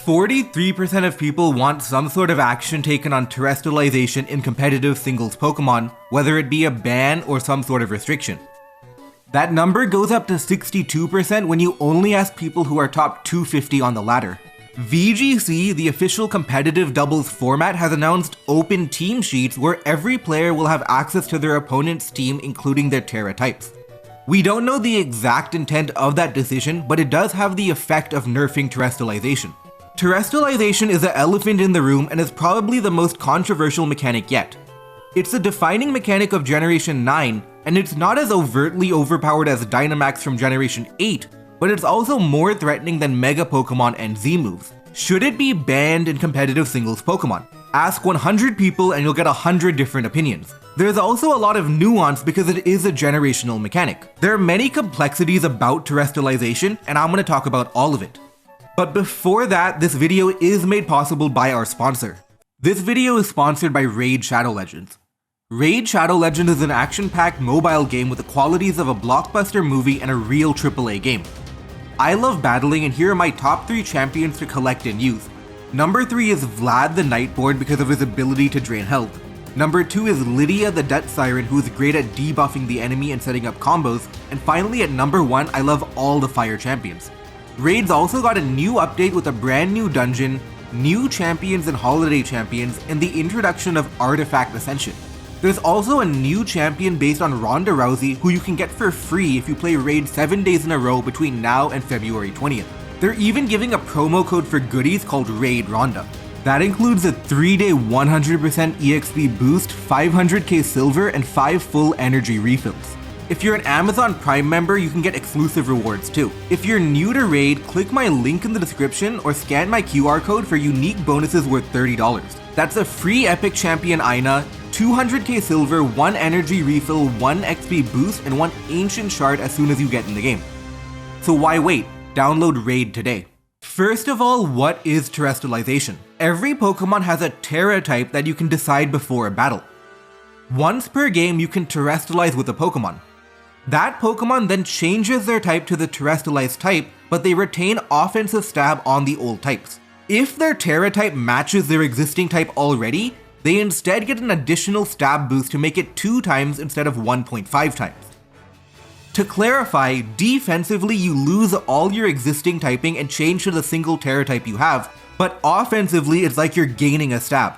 43% of people want some sort of action taken on terastalization in competitive singles Pokemon, whether it be a ban or some sort of restriction. That number goes up to 62% when you only ask people who are top 250 on the ladder. VGC, the official competitive doubles format, has announced open team sheets where every player will have access to their opponent's team, including their Tera types. We don't know the exact intent of that decision, but it does have the effect of nerfing terastalization. Terastalization is the elephant in the room and is probably the most controversial mechanic yet. It's the defining mechanic of Generation 9, and it's not as overtly overpowered as Dynamax from Generation 8, but it's also more threatening than Mega Pokemon and Z moves. Should it be banned in competitive singles Pokemon? Ask 100 people and you'll get 100 different opinions. There's also a lot of nuance because it is a generational mechanic. There are many complexities about terastalization, and I'm going to talk about all of it. But before that, this video is made possible by our sponsor. This video is sponsored by Raid Shadow Legends. Raid Shadow Legends is an action-packed mobile game with the qualities of a blockbuster movie and a real AAA game. I love battling, and here are my top 3 champions to collect and use. Number 3 is Vlad the Nightborn because of his ability to drain health. Number 2 is Lydia the Death Siren, who is great at debuffing the enemy and setting up combos. And finally at number 1, I love all the fire champions. Raid's also got a new update with a brand new dungeon, new champions and holiday champions, and the introduction of Artifact Ascension. There's also a new champion based on Ronda Rousey who you can get for free if you play Raid 7 days in a row between now and February 20th. They're even giving a promo code for goodies called Raid Ronda. That includes a 3-day 100% EXP boost, 500k silver, and 5 full energy refills. If you're an Amazon Prime member, you can get exclusive rewards too. If you're new to Raid, click my link in the description or scan my QR code for unique bonuses worth $30. That's a free epic champion Aina, 200k silver, 1 energy refill, 1 XP boost, and 1 ancient shard as soon as you get in the game. So why wait? Download Raid today. First of all, what is terastalization? Every Pokemon has a Tera type that you can decide before a battle. Once per game, you can terastalize with a Pokemon. That Pokemon then changes their type to the terastalized type, but they retain offensive stab on the old types. If their Tera type matches their existing type already, they instead get an additional stab boost to make it 2 times instead of 1.5 times. To clarify, defensively you lose all your existing typing and change to the single Tera type you have, but offensively it's like you're gaining a stab.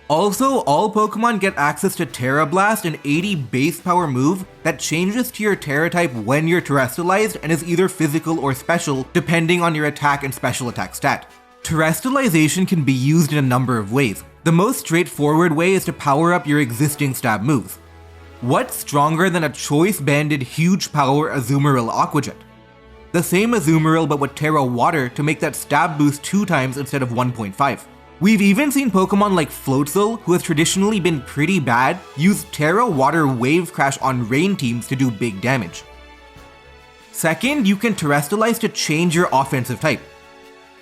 Also, all Pokemon get access to Tera Blast, an 80 base power move that changes to your Tera type when you're terastalized and is either physical or special depending on your attack and special attack stat. Terastalization can be used in a number of ways. The most straightforward way is to power up your existing stab moves. What's stronger than a choice-banded huge power Azumarill Aqua Jet? The same Azumarill but with Tera Water to make that stab boost 2 times instead of 1.5. We've even seen Pokemon like Floatzel, who has traditionally been pretty bad, use Tera Water Wave Crash on rain teams to do big damage. Second, you can terastalize to change your offensive type.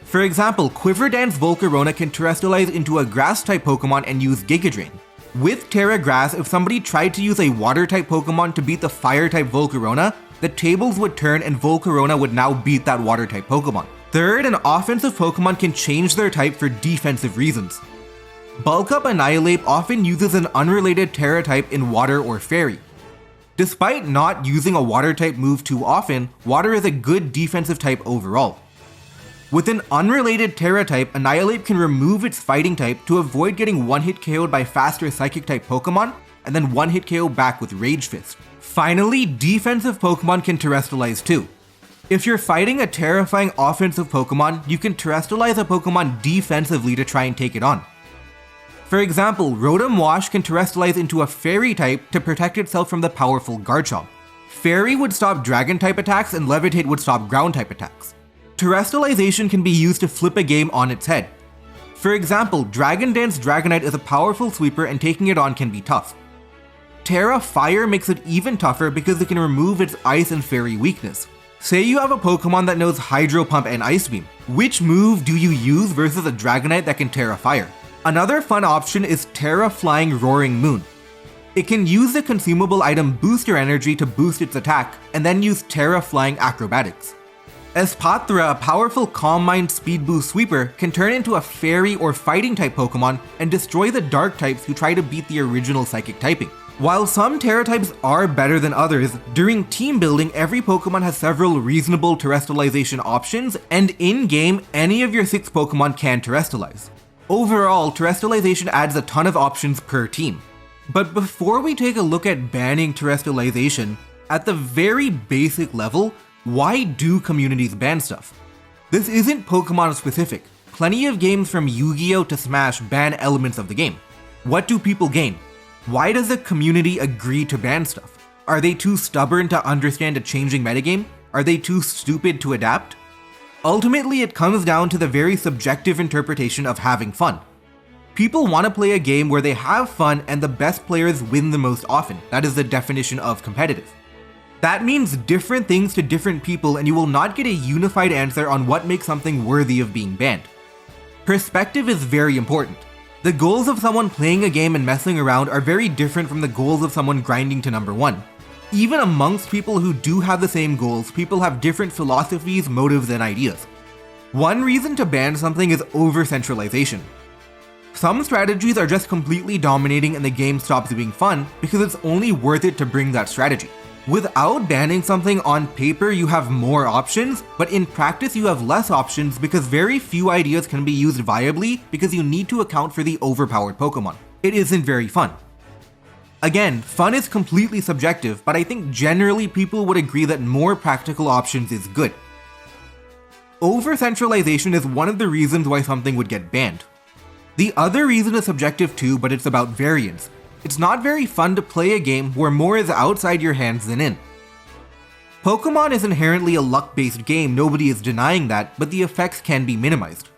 For example, Quiver Dance Volcarona can terastalize into a Grass-type Pokemon and use Giga Drain. With Tera Grass, if somebody tried to use a Water-type Pokemon to beat the Fire-type Volcarona, the tables would turn and Volcarona would now beat that Water-type Pokemon. Third, an offensive Pokemon can change their type for defensive reasons. Bulk Up Annihilate often uses an unrelated Tera type in Water or Fairy. Despite not using a Water-type move too often, Water is a good defensive type overall. With an unrelated Tera type, Annihilate can remove its fighting type to avoid getting 1-hit KO'd by faster Psychic-type Pokemon, and then 1-hit KO back with Rage Fist. Finally, defensive Pokemon can terastalize too. If you're fighting a terrifying offensive Pokemon, you can terastalize a Pokemon defensively to try and take it on. For example, Rotom Wash can terastalize into a Fairy type to protect itself from the powerful Garchomp. Fairy would stop Dragon-type attacks and Levitate would stop Ground-type attacks. Terastalization can be used to flip a game on its head. For example, Dragon Dance Dragonite is a powerful sweeper and taking it on can be tough. Tera Fire makes it even tougher because it can remove its Ice and Fairy weakness. Say you have a Pokemon that knows Hydro Pump and Ice Beam. Which move do you use versus a Dragonite that can Tera Fire? Another fun option is Tera Flying Roaring Moon. It can use the consumable item Booster Energy to boost its attack, and then use Tera Flying Acrobatics. Espatra, a powerful Calm Mind Speed Boost sweeper, can turn into a fairy or fighting type Pokemon and destroy the dark types who try to beat the original psychic typing. While some Terra types are better than others, during team building every Pokemon has several reasonable Terastalization options, and in-game any of your 6 Pokemon can Terastalize. Overall, Terastalization adds a ton of options per team. But before we take a look at banning Terastalization, at the very basic level, why do communities ban stuff? This isn't Pokemon specific. Plenty of games from Yu-Gi-Oh! To Smash ban elements of the game. What do people gain? Why does the community agree to ban stuff? Are they too stubborn to understand a changing metagame? Are they too stupid to adapt? Ultimately, it comes down to the very subjective interpretation of having fun. People want to play a game where they have fun and the best players win the most often. That is the definition of competitive. That means different things to different people, and you will not get a unified answer on what makes something worthy of being banned. Perspective is very important. The goals of someone playing a game and messing around are very different from the goals of someone grinding to number 1. Even amongst people who do have the same goals, people have different philosophies, motives, and ideas. One reason to ban something is over-centralization. Some strategies are just completely dominating and the game stops being fun because it's only worth it to bring that strategy. Without banning something, on paper you have more options, but in practice you have less options because very few ideas can be used viably because you need to account for the overpowered Pokemon. It isn't very fun. Again, fun is completely subjective, but I think generally people would agree that more practical options is good. Over-centralization is one of the reasons why something would get banned. The other reason is subjective too, but it's about variance. It's not very fun to play a game where more is outside your hands than in. Pokemon is inherently a luck-based game, nobody is denying that, but the effects can be minimized.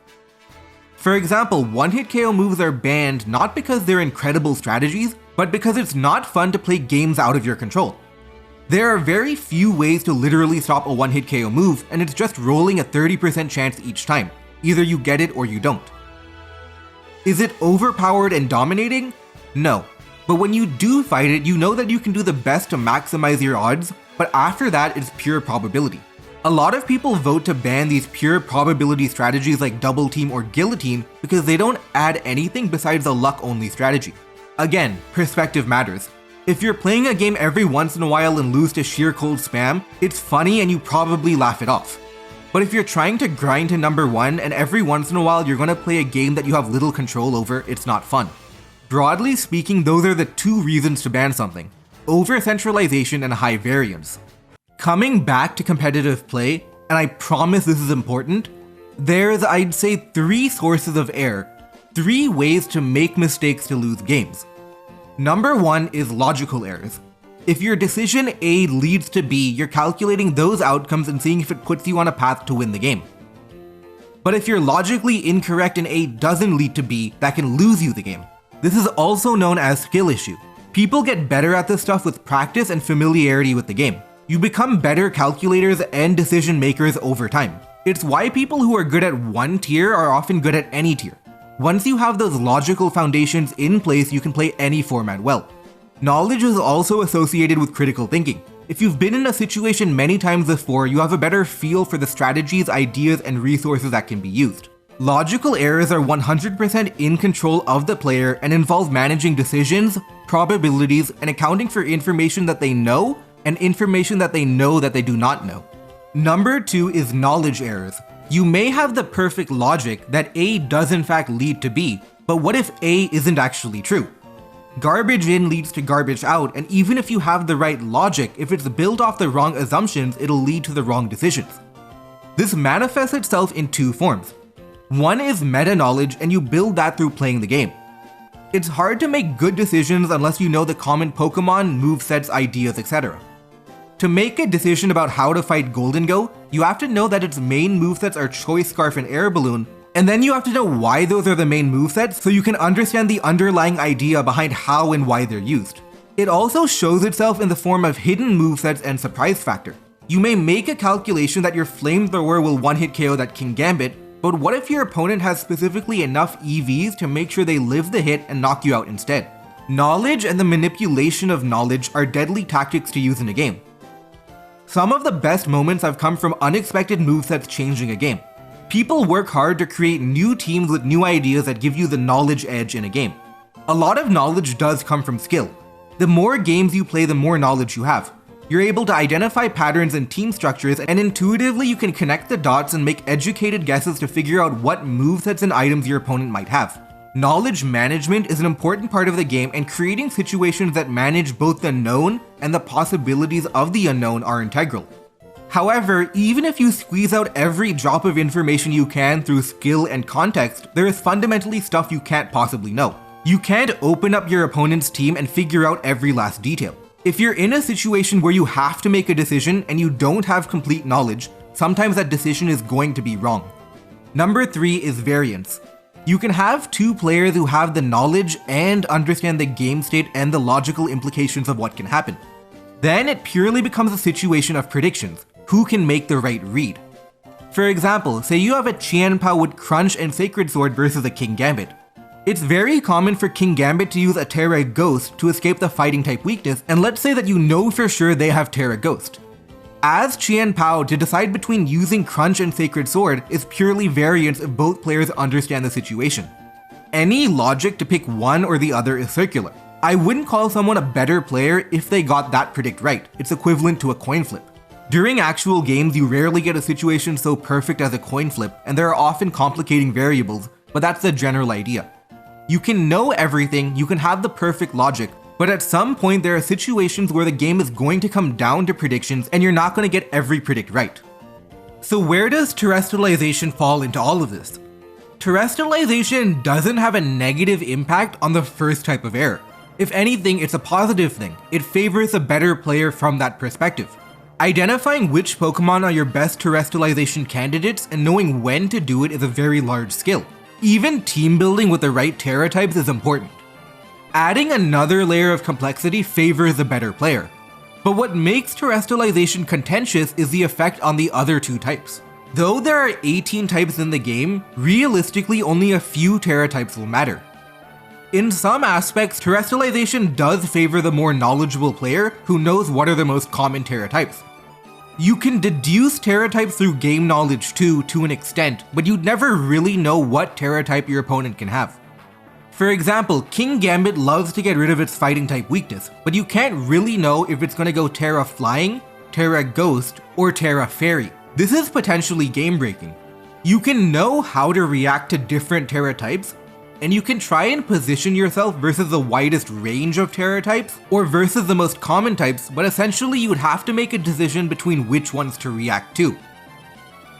For example, one-hit KO moves are banned not because they're incredible strategies, but because it's not fun to play games out of your control. There are very few ways to literally stop a one-hit KO move, and it's just rolling a 30% chance each time. Either you get it or you don't. Is it overpowered and dominating? No. But when you do fight it, you know that you can do the best to maximize your odds, but after that, it's pure probability. A lot of people vote to ban these pure probability strategies like Double Team or Guillotine because they don't add anything besides a luck-only strategy. Again, perspective matters. If you're playing a game every once in a while and lose to sheer cold spam, it's funny and you probably laugh it off. But if you're trying to grind to number 1 and every once in a while you're gonna play a game that you have little control over, it's not fun. Broadly speaking, those are the 2 reasons to ban something: over-centralization and high variance. Coming back to competitive play, and I promise this is important, there's, I'd say, 3 sources of error, 3 ways to make mistakes to lose games. Number 1 is logical errors. If your decision A leads to B, you're calculating those outcomes and seeing if it puts you on a path to win the game. But if you're logically incorrect and A doesn't lead to B, that can lose you the game. This is also known as skill issue. People get better at this stuff with practice and familiarity with the game. You become better calculators and decision makers over time. It's why people who are good at one tier are often good at any tier. Once you have those logical foundations in place, you can play any format well. Knowledge is also associated with critical thinking. If you've been in a situation many times before, you have a better feel for the strategies, ideas, and resources that can be used. Logical errors are 100% in control of the player and involve managing decisions, probabilities, and accounting for information that they know and information that they know that they do not know. Number 2 is knowledge errors. You may have the perfect logic that A does in fact lead to B, but what if A isn't actually true? Garbage in leads to garbage out, and even if you have the right logic, if it's built off the wrong assumptions, it'll lead to the wrong decisions. This manifests itself in 2 forms. One is meta knowledge, and you build that through playing the game. It's hard to make good decisions unless you know the common Pokemon, movesets, ideas, etc. To make a decision about how to fight Golden Go, you have to know that its main movesets are Choice Scarf and Air Balloon, and then you have to know why those are the main movesets so you can understand the underlying idea behind how and why they're used. It also shows itself in the form of hidden movesets and surprise factor. You may make a calculation that your Flamethrower will one-hit KO that King Gambit, but what if your opponent has specifically enough EVs to make sure they live the hit and knock you out instead? Knowledge and the manipulation of knowledge are deadly tactics to use in a game. Some of the best moments have come from unexpected movesets changing a game. People work hard to create new teams with new ideas that give you the knowledge edge in a game. A lot of knowledge does come from skill. The more games you play, the more knowledge you have. You're able to identify patterns in team structures, and intuitively you can connect the dots and make educated guesses to figure out what movesets and items your opponent might have. Knowledge management is an important part of the game, and creating situations that manage both the known and the possibilities of the unknown are integral. However, even if you squeeze out every drop of information you can through skill and context, there is fundamentally stuff you can't possibly know. You can't open up your opponent's team and figure out every last detail. If you're in a situation where you have to make a decision and you don't have complete knowledge, sometimes that decision is going to be wrong. Number 3 is variance. You can have two players who have the knowledge and understand the game state and the logical implications of what can happen. Then it purely becomes a situation of predictions. Who can make the right read? For example, say you have a Qianpao with Crunch and Sacred Sword versus a King Gambit. It's very common for King Gambit to use a Terra Ghost to escape the fighting type weakness, and let's say that you know for sure they have Terra Ghost. As Qianpao, to decide between using Crunch and Sacred Sword is purely variance if both players understand the situation. Any logic to pick one or the other is circular. I wouldn't call someone a better player if they got that predict right. It's equivalent to a coin flip. During actual games, you rarely get a situation so perfect as a coin flip, and there are often complicating variables, but that's the general idea. You can know everything, you can have the perfect logic, but at some point there are situations where the game is going to come down to predictions and you're not going to get every predict right. So where does terastalization fall into all of this? Terastalization doesn't have a negative impact on the first type of error. If anything, it's a positive thing. It favors a better player from that perspective. Identifying which Pokemon are your best terastalization candidates and knowing when to do it is a very large skill. Even team building with the right Terra types is important. Adding another layer of complexity favors a better player. But what makes terastalization contentious is the effect on the other two types. Though there are 18 types in the game, realistically only a few Terra types will matter. In some aspects, terastalization does favor the more knowledgeable player who knows what are the most common Terra types. You can deduce Terra types through game knowledge too, to an extent, but you'd never really know what Terra type your opponent can have. For example, King Gambit loves to get rid of its fighting type weakness, but you can't really know if it's going to go Terra Flying, Terra Ghost, or Terra Fairy. This is potentially game breaking. You can know how to react to different Terra types, and you can try and position yourself versus the widest range of Terra types, or versus the most common types, but essentially you would have to make a decision between which ones to react to.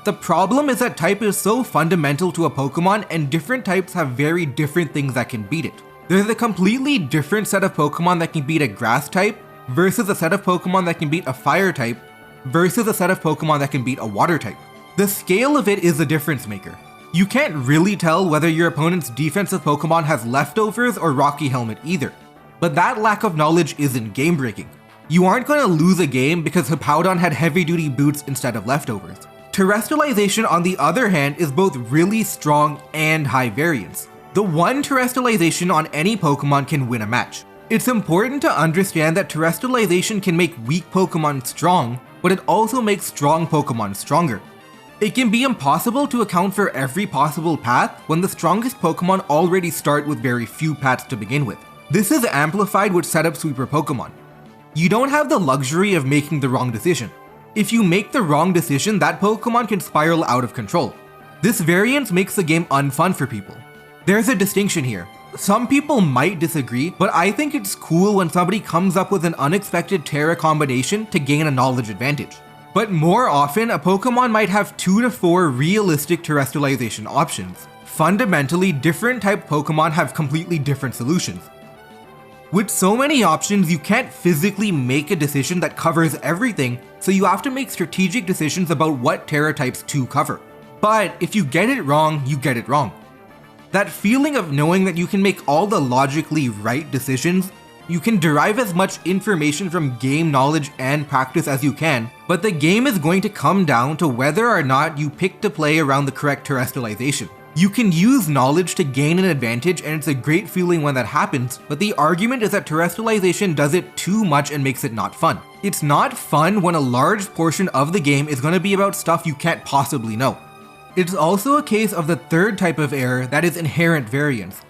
The problem is that type is so fundamental to a Pokemon, and different types have very different things that can beat it. There's a completely different set of Pokemon that can beat a grass type, versus a set of Pokemon that can beat a fire type, versus a set of Pokemon that can beat a water type. The scale of it is a difference maker. You can't really tell whether your opponent's defensive Pokemon has leftovers or Rocky Helmet either. But that lack of knowledge isn't game breaking. You aren't going to lose a game because Hippowdon had heavy duty boots instead of leftovers. Terastalization, on the other hand, is both really strong and high variance. The one Terastalization on any Pokemon can win a match. It's important to understand that Terastalization can make weak Pokemon strong, but it also makes strong Pokemon stronger. It can be impossible to account for every possible path when the strongest Pokemon already start with very few paths to begin with. This is amplified with setup sweeper Pokemon. You don't have the luxury of making the wrong decision. If you make the wrong decision, that Pokemon can spiral out of control. This variance makes the game unfun for people. There's a distinction here. Some people might disagree, but I think it's cool when somebody comes up with an unexpected Terra combination to gain a knowledge advantage. But more often, a Pokemon might have 2 to 4 realistic terastalization options. Fundamentally, different type Pokemon have completely different solutions. With so many options, you can't physically make a decision that covers everything, so you have to make strategic decisions about what Terra types to cover. But if you get it wrong, you get it wrong. That feeling of knowing that you can make all the logically right decisions, you can derive as much information from game knowledge and practice as you can, but the game is going to come down to whether or not you pick to play around the correct terastalization. You can use knowledge to gain an advantage, and it's a great feeling when that happens, but the argument is that terastalization does it too much and makes it not fun. It's not fun when a large portion of the game is going to be about stuff you can't possibly know. It's also a case of the third type of error, that is inherent variance.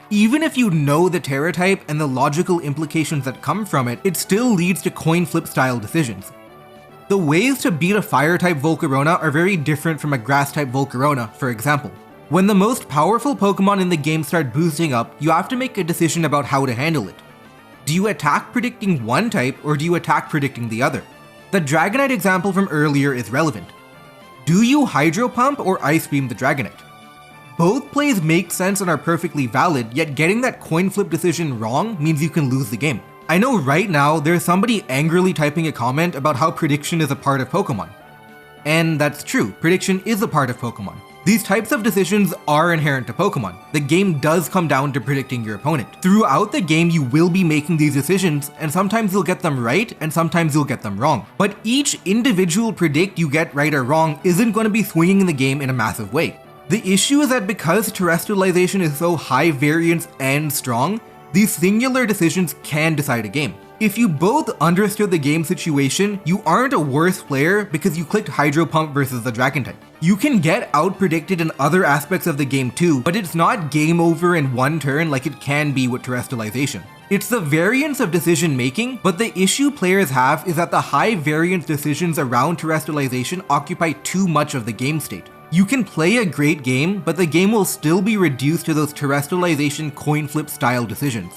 Even if you know the Terra type and the logical implications that come from it, it still leads to coin flip style decisions. The ways to beat a fire type Volcarona are very different from a grass type Volcarona, for example. When the most powerful Pokemon in the game start boosting up, you have to make a decision about how to handle it. Do you attack predicting one type, or do you attack predicting the other? The Dragonite example from earlier is relevant. Do you Hydro Pump or Ice Beam the Dragonite? Both plays make sense and are perfectly valid, yet getting that coin flip decision wrong means you can lose the game. I know right now there's somebody angrily typing a comment about how prediction is a part of Pokemon. And that's true, prediction is a part of Pokemon. These types of decisions are inherent to Pokemon. The game does come down to predicting your opponent. Throughout the game, you will be making these decisions, and sometimes you'll get them right, and sometimes you'll get them wrong. But each individual predict you get right or wrong isn't going to be swinging the game in a massive way. The issue is that because terastalization is so high variance and strong, these singular decisions can decide a game. If you both understood the game situation, you aren't a worse player because you clicked Hydro Pump versus the Dragon type. You can get out-predicted in other aspects of the game too, but it's not game over in one turn like it can be with terastalization. It's the variance of decision making, but the issue players have is that the high variance decisions around terastalization occupy too much of the game state. You can play a great game, but the game will still be reduced to those terastalization coin flip style decisions.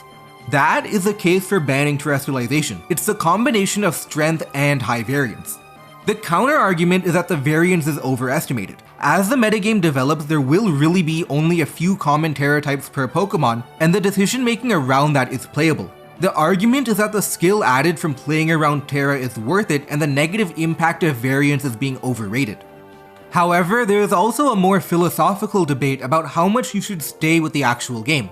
That is the case for banning terastalization. It's the combination of strength and high variance. The counter argument is that the variance is overestimated. As the metagame develops, there will really be only a few common Terra types per Pokemon, and the decision making around that is playable. The argument is that the skill added from playing around Terra is worth it, and the negative impact of variance is being overrated. However, there is also a more philosophical debate about how much you should stay with the actual game.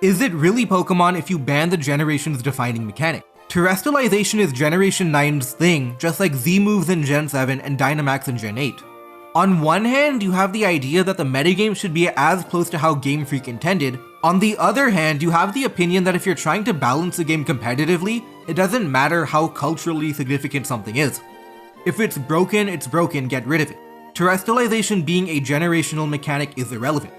Is it really Pokemon if you ban the generation's defining mechanic? Terastalization is Generation 9's thing, just like Z-moves in Gen 7 and Dynamax in Gen 8. On one hand, you have the idea that the metagame should be as close to how Game Freak intended. On the other hand, you have the opinion that if you're trying to balance the game competitively, it doesn't matter how culturally significant something is. If it's broken, get rid of it. Terastalization being a generational mechanic is irrelevant.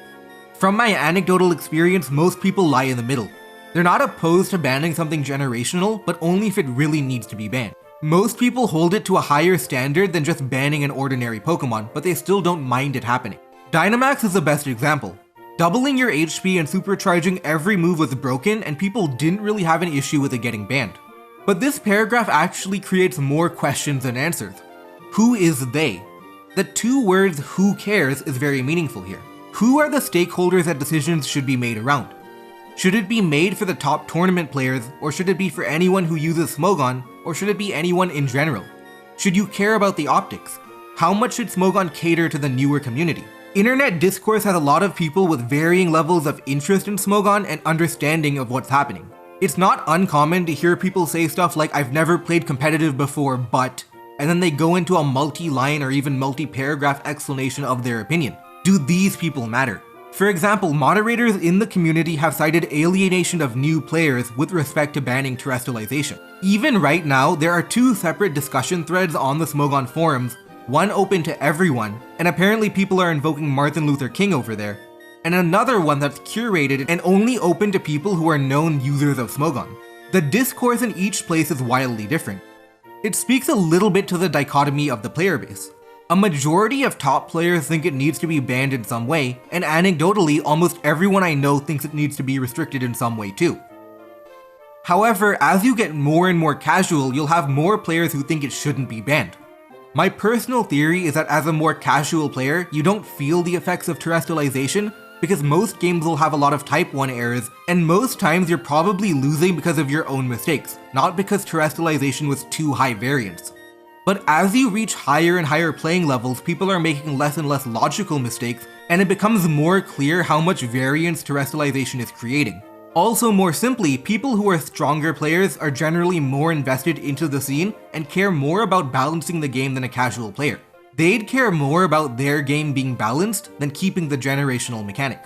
From my anecdotal experience, most people lie in the middle. They're not opposed to banning something generational, but only if it really needs to be banned. Most people hold it to a higher standard than just banning an ordinary Pokemon, but they still don't mind it happening. Dynamax is the best example. Doubling your HP and supercharging every move was broken, and people didn't really have an issue with it getting banned. But this paragraph actually creates more questions than answers. Who is they? The two words "who cares" is very meaningful here. Who are the stakeholders that decisions should be made around? Should it be made for the top tournament players, or should it be for anyone who uses Smogon, or should it be anyone in general? Should you care about the optics? How much should Smogon cater to the newer community? Internet discourse has a lot of people with varying levels of interest in Smogon and understanding of what's happening. It's not uncommon to hear people say stuff like, "I've never played competitive before, but," and then they go into a multi-line or even multi-paragraph explanation of their opinion. Do these people matter? For example, moderators in the community have cited alienation of new players with respect to banning terastalization. Even right now, there are two separate discussion threads on the Smogon forums, one open to everyone, and apparently people are invoking Martin Luther King over there, and another one that's curated and only open to people who are known users of Smogon. The discourse in each place is wildly different. It speaks a little bit to the dichotomy of the player base. A majority of top players think it needs to be banned in some way, and anecdotally, almost everyone I know thinks it needs to be restricted in some way too. However, as you get more and more casual, you'll have more players who think it shouldn't be banned. My personal theory is that as a more casual player, you don't feel the effects of terastalization because most games will have a lot of Type 1 errors, and most times you're probably losing because of your own mistakes, not because terastalization was too high variance. But as you reach higher and higher playing levels, people are making less and less logical mistakes, and it becomes more clear how much variance terastalization is creating. Also, more simply, people who are stronger players are generally more invested into the scene and care more about balancing the game than a casual player. They'd care more about their game being balanced than keeping the generational mechanic.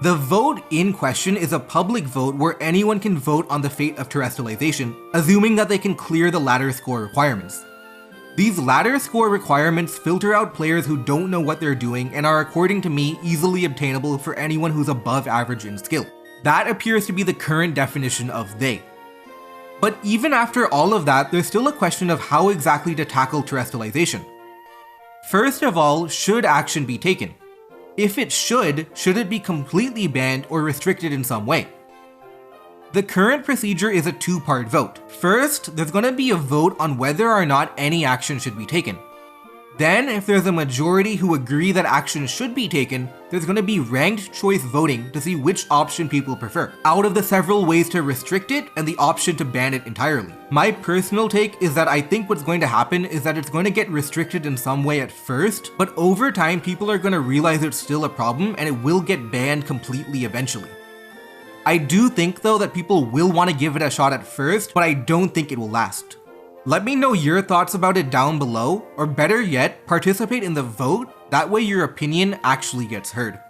The vote in question is a public vote where anyone can vote on the fate of Terastalization, assuming that they can clear the ladder score requirements. These ladder score requirements filter out players who don't know what they're doing and are, according to me, easily obtainable for anyone who's above average in skill. That appears to be the current definition of they. But even after all of that, there's still a question of how exactly to tackle Terastalization. First of all, should action be taken? If it should it be completely banned or restricted in some way? The current procedure is a two-part vote. First, there's going to be a vote on whether or not any action should be taken. Then, if there's a majority who agree that action should be taken, there's going to be ranked choice voting to see which option people prefer, out of the several ways to restrict it and the option to ban it entirely. My personal take is that I think what's going to happen is that it's going to get restricted in some way at first, but over time people are going to realize it's still a problem and it will get banned completely eventually. I do think though that people will want to give it a shot at first, but I don't think it will last. Let me know your thoughts about it down below, or better yet, participate in the vote, that way your opinion actually gets heard.